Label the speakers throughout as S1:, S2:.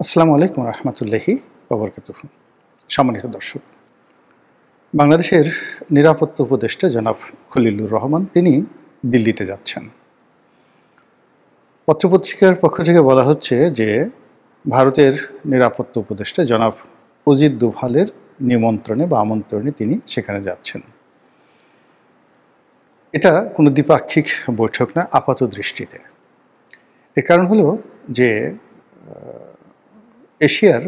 S1: আসসালামু আলাইকুম রহমতুল্লাহি ওবরকাতুহু। সম্মানিত দর্শক, বাংলাদেশের নিরাপত্তা উপদেষ্টা জনাব খলিলুর রহমান তিনি দিল্লিতে যাচ্ছেন। পত্রপত্রিকার পক্ষ থেকে বলা হচ্ছে যে ভারতের নিরাপত্তা উপদেষ্টা জনাব অজিত দোভালের নিমন্ত্রণে বা আমন্ত্রণে তিনি সেখানে যাচ্ছেন। এটা কোনো দ্বিপাক্ষিক বৈঠক না আপাত দৃষ্টিতে। এর কারণ হলো যে এশিয়ার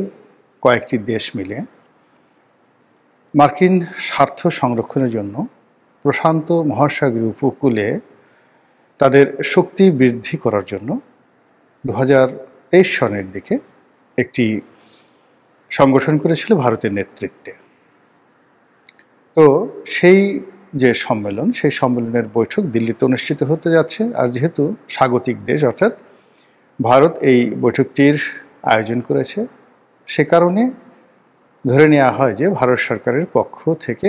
S1: কয়েকটি দেশ মিলে মার্কিন স্বার্থ সংরক্ষণের জন্য প্রশান্ত মহাসাগরীয় উপকূলে তাদের শক্তি বৃদ্ধি করার জন্য 2023 সনের দিকে একটি সংগঠন করেছিল ভারতের নেতৃত্বে। তো সেই যে সম্মেলন, সেই সম্মেলনের বৈঠক দিল্লিতে অনুষ্ঠিত হতে যাচ্ছে। আর যেহেতু স্বাগতিক দেশ অর্থাৎ ভারত এই বৈঠকটির আয়োজন করেছে, সে কারণে ধরে নেওয়া হয় যে ভারত সরকারের পক্ষ থেকে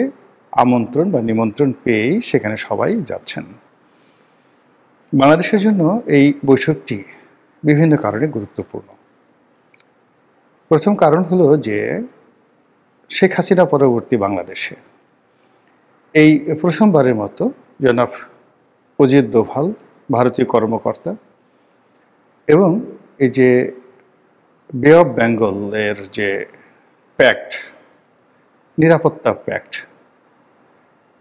S1: আমন্ত্রণ বা নিমন্ত্রণ পেয়েই সেখানে সবাই যাচ্ছেন। বাংলাদেশের জন্য এই বৈঠকটি বিভিন্ন কারণে গুরুত্বপূর্ণ। প্রথম কারণ হলো যে শেখ হাসিনা পরবর্তী বাংলাদেশে এই প্রথমবারের মতো জনাব অজিত দোভাল, ভারতীয় কর্মকর্তা, এবং এই যে বে অফ বেঙ্গলের যে প্যাক্ট, নিরাপত্তা প্যাক্ট,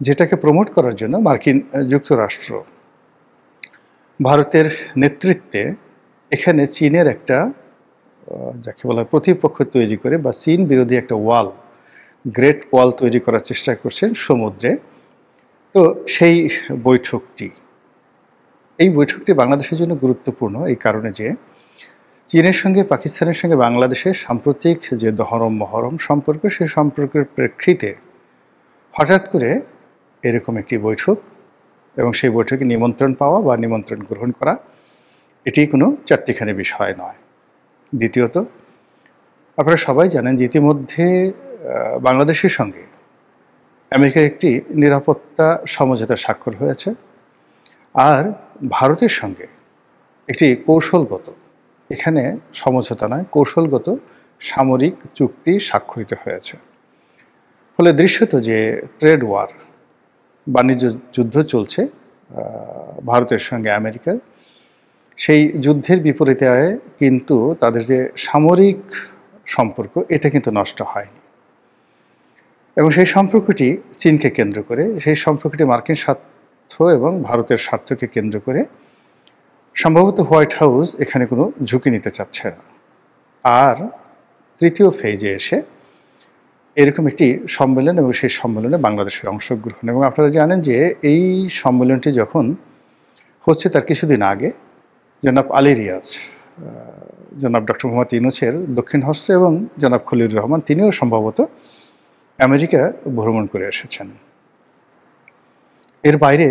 S1: যেটাকে প্রমোট করার জন্য মার্কিন যুক্তরাষ্ট্র ভারতের নেতৃত্বে এখানে চীনের একটা যাকে বলা হয় প্রতিপক্ষ তৈরি করে বা চীন বিরোধী একটা ওয়াল, গ্রেট ওয়াল তৈরি করার চেষ্টা করছেন সমুদ্রে। তো সেই এই বৈঠকটি বাংলাদেশের জন্য গুরুত্বপূর্ণ এই কারণে যে চীনের সঙ্গে পাকিস্তানের সঙ্গে বাংলাদেশের সাম্প্রতিক যে দহরম মহরম সম্পর্ক, সেই সম্পর্কের প্রেক্ষিতে হঠাৎ করে এরকম একটি বৈঠক এবং সেই বৈঠকে নিমন্ত্রণ পাওয়া বা নিমন্ত্রণ গ্রহণ করা, এটি কোনো চারটিখানি বিষয় নয়। দ্বিতীয়ত, আপনারা সবাই জানেন যে ইতিমধ্যে বাংলাদেশের সঙ্গে আমেরিকার একটি নিরাপত্তা সমঝোতা স্বাক্ষর হয়েছে, আর ভারতের সঙ্গে একটি কৌশলগত, এখানে সমঝোতা নয়, কৌশলগত সামরিক চুক্তি স্বাক্ষরিত হয়েছে। ফলে দৃশ্যত যে ট্রেড ওয়ার, বাণিজ্য যুদ্ধ চলছে ভারতের সঙ্গে আমেরিকার, সেই যুদ্ধের বিপরীতে কিন্তু তাদের যে সামরিক সম্পর্ক, এটা কিন্তু নষ্ট হয়নি। এবং সেই সম্পর্কটি চীনকে কেন্দ্র করে, সেই সম্পর্কটি মার্কিন স্বার্থ এবং ভারতের স্বার্থকে কেন্দ্র করে সম্ভবত হোয়াইট হাউস এখানে কোনো ঝুঁকি নিতে চাচ্ছে না। আর তৃতীয় ফেজে এসে এরকম একটি সম্মেলন এবং সেই সম্মেলনে বাংলাদেশের অংশগ্রহণ। এবং আপনারা জানেন যে এই সম্মেলনটি যখন হচ্ছে তার কিছুদিন আগে জনাব আলী রিয়াজ, জনাব ডক্টর মোহাম্মদ ইউনূসের দক্ষিণ হস্ত, এবং জনাব খলিলুর রহমান তিনিও সম্ভবত আমেরিকা ভ্রমণ করে এসেছেন। এর বাইরে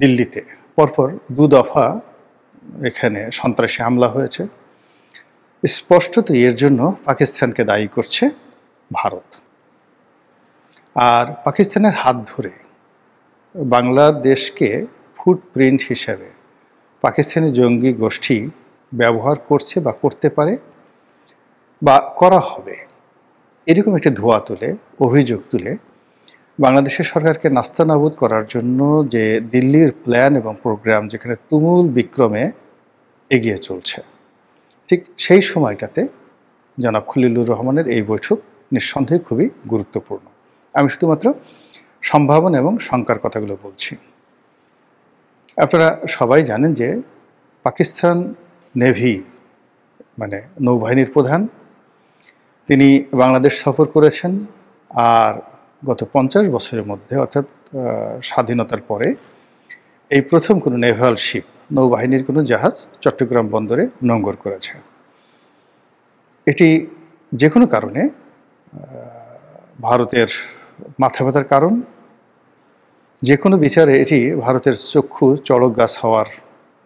S1: দিল্লিতে পরপর 2 দফা এখানে সন্ত্রাসী হামলা হয়েছে। স্পষ্টতই এর জন্য পাকিস্তানকে দায়ী করছে ভারত। আর পাকিস্তানের হাত ধরে বাংলাদেশকে ফুটপ্রিন্ট হিসেবে পাকিস্তানি জঙ্গি গোষ্ঠী ব্যবহার করছে বা করতে পারে বা করা হবে, এরকম একটি ধোঁয়া তুলে, অভিযোগ তুলে বাংলাদেশের সরকারকে নাস্তানাবুদ করার জন্য যে দিল্লির প্ল্যান এবং প্রোগ্রাম যেখানে তুমুল বিক্রমে এগিয়ে চলছে, ঠিক সেই সময়টাতে জনাব খলিলুর রহমানের এই বৈঠক নিঃসন্দেহে খুবই গুরুত্বপূর্ণ। আমি শুধুমাত্র সম্ভাবনা এবং শঙ্কার কথাগুলো বলছি। আপনারা সবাই জানেন যে পাকিস্তান নেভি, মানে নৌবাহিনীর প্রধান, তিনি বাংলাদেশ সফর করেছেন। আর গত 50 বছরের মধ্যে, অর্থাৎ স্বাধীনতার পরে এই প্রথম কোনো নেভাল শিপ, নৌবাহিনীর কোনো জাহাজ চট্টগ্রাম বন্দরে নোঙর করেছে। এটি যে কোনো কারণে ভারতের মাথা ব্যথার কারণ, যে কোনো বিচারে এটি ভারতের চক্ষু চড়ক গাছ হওয়ার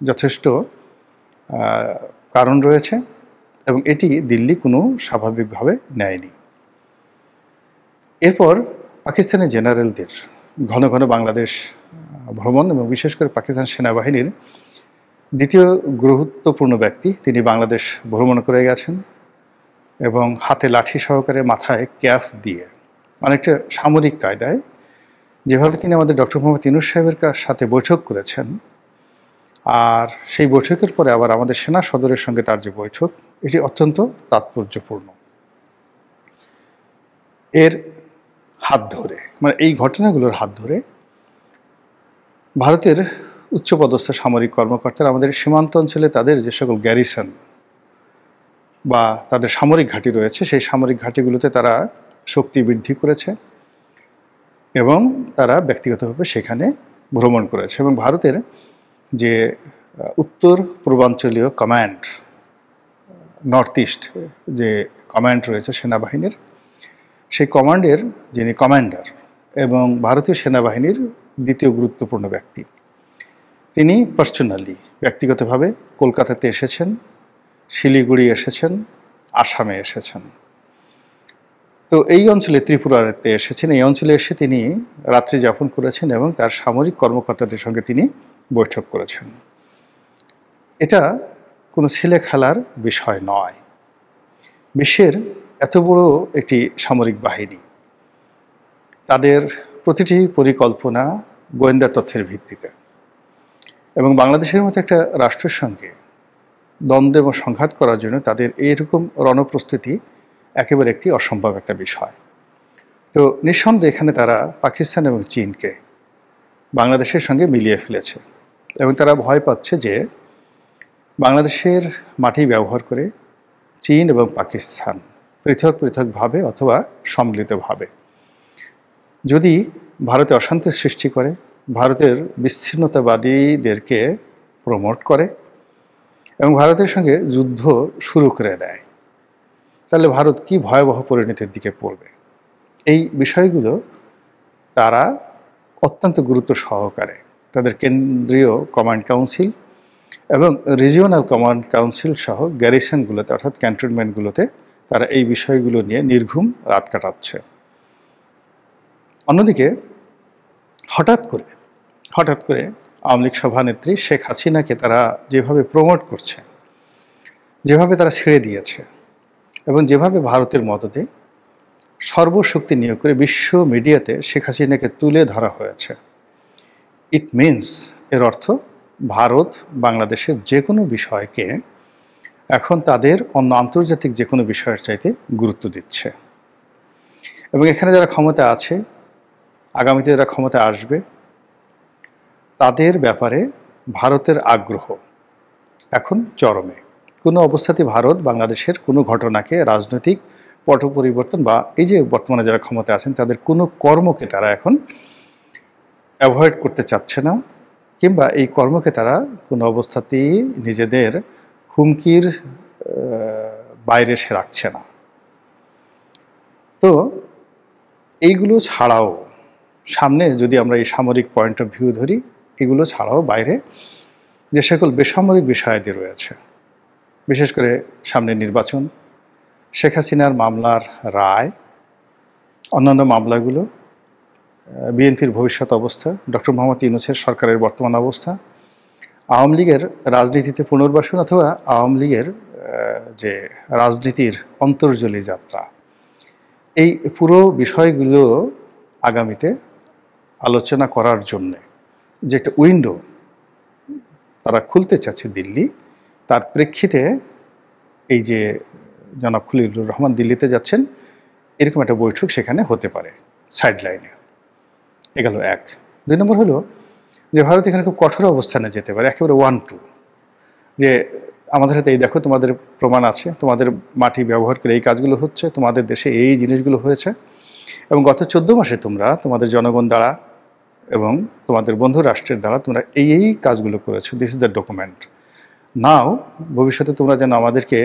S1: যথেষ্ট কারণ রয়েছে, এবং এটি দিল্লি কোনো স্বাভাবিকভাবে নেয়নি। এরপর পাকিস্তানের জেনারেলদের ঘন ঘন বাংলাদেশ ভ্রমণ এবং বিশেষ করে পাকিস্তান সেনাবাহিনীর দ্বিতীয় গুরুত্বপূর্ণ ব্যক্তি, তিনি বাংলাদেশ ভ্রমণ করে গেছেন এবং হাতে লাঠি সহকারে মাথায় ক্যাপ দিয়ে অনেকটা সামরিক কায়দায় যেভাবে তিনি আমাদের ডক্টর মোহাম্মদ ইউনূস সাহেবের সাথে বৈঠক করেছেন, আর সেই বৈঠকের পরে আবার আমাদের সেনা সদরের সঙ্গে তার যে বৈঠক, এটি অত্যন্ত তাৎপর্যপূর্ণ। এর হাত ধরে, মানে এই ঘটনাগুলোর হাত ধরে ভারতের উচ্চপদস্থ সামরিক কর্মকর্তারা আমাদের সীমান্ত অঞ্চলে তাদের যে সকল গ্যারিসন বা তাদের সামরিক ঘাঁটি রয়েছে, সেই সামরিক ঘাঁটিগুলোতে তারা শক্তি বৃদ্ধি করেছে এবং তারা ব্যক্তিগতভাবে সেখানে ভ্রমণ করেছে। এবং ভারতের যে উত্তর পূর্বাঞ্চলীয় কমান্ড, নর্থ ইস্ট যে কমান্ড রয়েছে সেনাবাহিনীর, সেই কমান্ডের যিনি কমান্ডার এবং ভারতীয় সেনাবাহিনীর দ্বিতীয় গুরুত্বপূর্ণ ব্যক্তি, তিনি পার্সোনালি ব্যক্তিগতভাবে কলকাতাতে এসেছেন, শিলিগুড়ি এসেছেন, আসামে এসেছেন। তো এই অঞ্চলে ত্রিপুরাতে এসেছেন, এই অঞ্চলে এসে তিনি রাত্রি যাপন করেছেন এবং তার সামরিক কর্মকর্তাদের সঙ্গে তিনি বৈঠক করেছেন। এটা কোনো ছেলে খেলার বিষয় নয়। বিশ্বের এত বড় একটি সামরিক বাহিনী, তাদের প্রতিটি পরিকল্পনা গোয়েন্দা তথ্যের ভিত্তিতে, এবং বাংলাদেশের মতো একটা রাষ্ট্রের সঙ্গে দ্বন্দ্ব এবং সংঘাত করার জন্য তাদের এইরকম রণপ্রস্তুতি একেবারে একটি অসম্ভব একটা বিষয়। তো নিঃসন্দেহে এখানে তারা পাকিস্তান এবং চীনকে বাংলাদেশের সঙ্গে মিলিয়ে ফেলেছে এবং তারা ভয় পাচ্ছে যে বাংলাদেশের মাটি ব্যবহার করে চীন এবং পাকিস্তান পৃথক পৃথকভাবে অথবা সম্মিলিতভাবে যদি ভারতে অশান্তির সৃষ্টি করে, ভারতের বিচ্ছিন্নতাবাদীদেরকে প্রমোট করে এবং ভারতের সঙ্গে যুদ্ধ শুরু করে দেয়, তাহলে ভারত কি ভয়াবহ পরিণতির দিকে পড়বে। এই বিষয়গুলো তারা অত্যন্ত গুরুত্ব সহকারে তাদের কেন্দ্রীয় কমান্ড কাউন্সিল এবং রিজিওনাল কমান্ড কাউন্সিল সহ গ্যারিসনগুলোতে অর্থাৎ ক্যান্টনমেন্টগুলোতে তারা এই বিষয়গুলো নিয়ে নির্ঘুম রাত কাটাচ্ছে। অন্যদিকে হঠাৎ করে আওয়ামী লীগ সভানেত্রী শেখ হাসিনাকে তারা যেভাবে প্রমোট করছে, যেভাবে তারা ছেড়ে দিয়েছে এবং যেভাবে ভারতের মদদে সর্বশক্তি নিয়োগ করে বিশ্ব মিডিয়াতে শেখ হাসিনাকে তুলে ধরা হয়েছে, ইট মিনস, এর অর্থ ভারত বাংলাদেশের যে কোনো বিষয়কে এখন তাদের অন্য আন্তর্জাতিক যে কোনো বিষয়ের চাইতে গুরুত্ব দিচ্ছে। এবং এখানে যারা ক্ষমতা আছে, আগামীতে যারা ক্ষমতা আসবে, তাদের ব্যাপারে ভারতের আগ্রহ এখন চরমে। কোনো অবস্থাতেই ভারত বাংলাদেশের কোনো ঘটনাকে রাজনৈতিক পট পরিবর্তন বা এই যে বর্তমানে যারা ক্ষমতা আছেন তাদের কোনো কর্মকে তারা এখন অ্যাভয়েড করতে চাচ্ছে না, কিংবা এই কর্মকে তারা কোনো অবস্থাতেই নিজেদের হুমকির বাইরে সে রাখছে না। তো এইগুলো ছাড়াও সামনে যদি আমরা এই সামরিক পয়েন্ট অফ ভিউ ধরি, এগুলো ছাড়াও বাইরে যে সকল বেসামরিক বিষয়াদি রয়েছে, বিশেষ করে সামনে নির্বাচন, শেখ হাসিনার মামলার রায়, অন্যান্য মামলাগুলো, বিএনপির ভবিষ্যৎ অবস্থা, ডক্টর মোহাম্মদ ইউনূসের সরকারের বর্তমান অবস্থা, আওয়ামী লীগের রাজনীতিতে পুনর্বাসন অথবা আওয়ামী লীগের যে রাজনীতির অন্তর্জলী যাত্রা, এই পুরো বিষয়গুলো আগামীতে আলোচনা করার জন্যে যে একটা উইন্ডো তারা খুলতে চাচ্ছে দিল্লি, তার প্রেক্ষিতে এই যে জনাব খলিলুর রহমান দিল্লিতে যাচ্ছেন, এরকম একটা বৈঠক সেখানে হতে পারে সাইড লাইনে। এ গেল এক। 2 নম্বর হলো যে ভারত এখানে খুব কঠোর অবস্থানে যেতে পারে, একেবারে 1-2, যে আমাদের হাতে এই দেখো তোমাদের প্রমাণ আছে, তোমাদের মাটি ব্যবহার করে এই কাজগুলো হচ্ছে, তোমাদের দেশে এই জিনিসগুলো হয়েছে এবং গত 14 মাসে তোমরা তোমাদের জনগণ দ্বারা এবং তোমাদের বন্ধু রাষ্ট্রের দ্বারা তোমরা এই কাজগুলো করেছো, দিস ইজ দ্য ডকুমেন্ট। নাও ভবিষ্যতে তোমরা যেন আমাদেরকে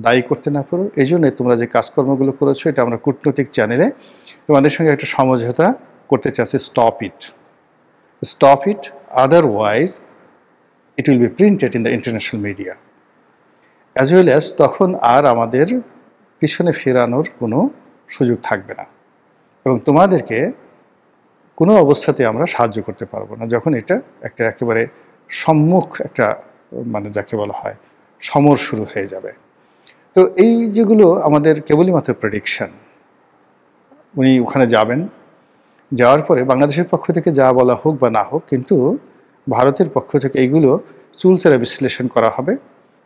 S1: দায়ী করতে না পারো, এই জন্যে তোমরা যে কাজকর্মগুলো করেছো এটা আমরা কূটনৈতিক চ্যানেলে তোমাদের সঙ্গে একটা সমঝোতা করতে চাচ্ছি, stop it, otherwise it will be printed in the international media as well as, তখন আর আমাদের পিছনে ফেরানোর কোনো সুযোগ থাকবে না এবং তোমাদেরকে কোনো অবস্থাতে আমরা সাহায্য করতে পারবো না, যখন এটা একটা একেবারে সম্মুখ একটা মানে যাকে বলা হয় সমর শুরু হয়ে যাবে। তো এই যেগুলো আমাদের কেবলই মাত্র প্রেডিকশন। উনি ওখানে যাবেন, যাওয়ার পরে বাংলাদেশের পক্ষ থেকে যা বলা হোক বা না হোক, কিন্তু ভারতের পক্ষ থেকে এইগুলো চুলচেরা বিশ্লেষণ করা হবে।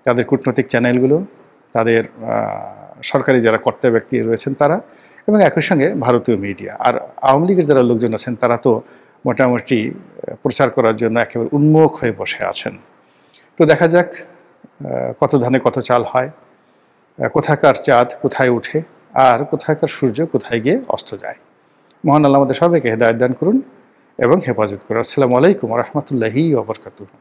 S1: তাদের কূটনৈতিক চ্যানেলগুলো, তাদের সরকারি যারা কর্তা ব্যক্তি রয়েছেন তারা, এবং একই সঙ্গে ভারতীয় মিডিয়া। আর আওয়ামী লীগের যারা লোকজন আছেন তারা তো মোটামুটি প্রচার করার জন্য একেবারে উন্মুখ হয়ে বসে আছেন। তো দেখা যাক কত ধানে কত চাল হয়, কোথাকার চাঁদ কোথায় উঠে, আর কোথাকার সূর্য কোথায় গিয়ে অস্ত যায়। মহান আল্লাহ আমাদের সবাইকে হেদায়েত দান করুন এবং হেফাজত করুন। আসসালামু আলাইকুম ওয়া রাহমাতুল্লাহি ওয়া বারাকাতুহু।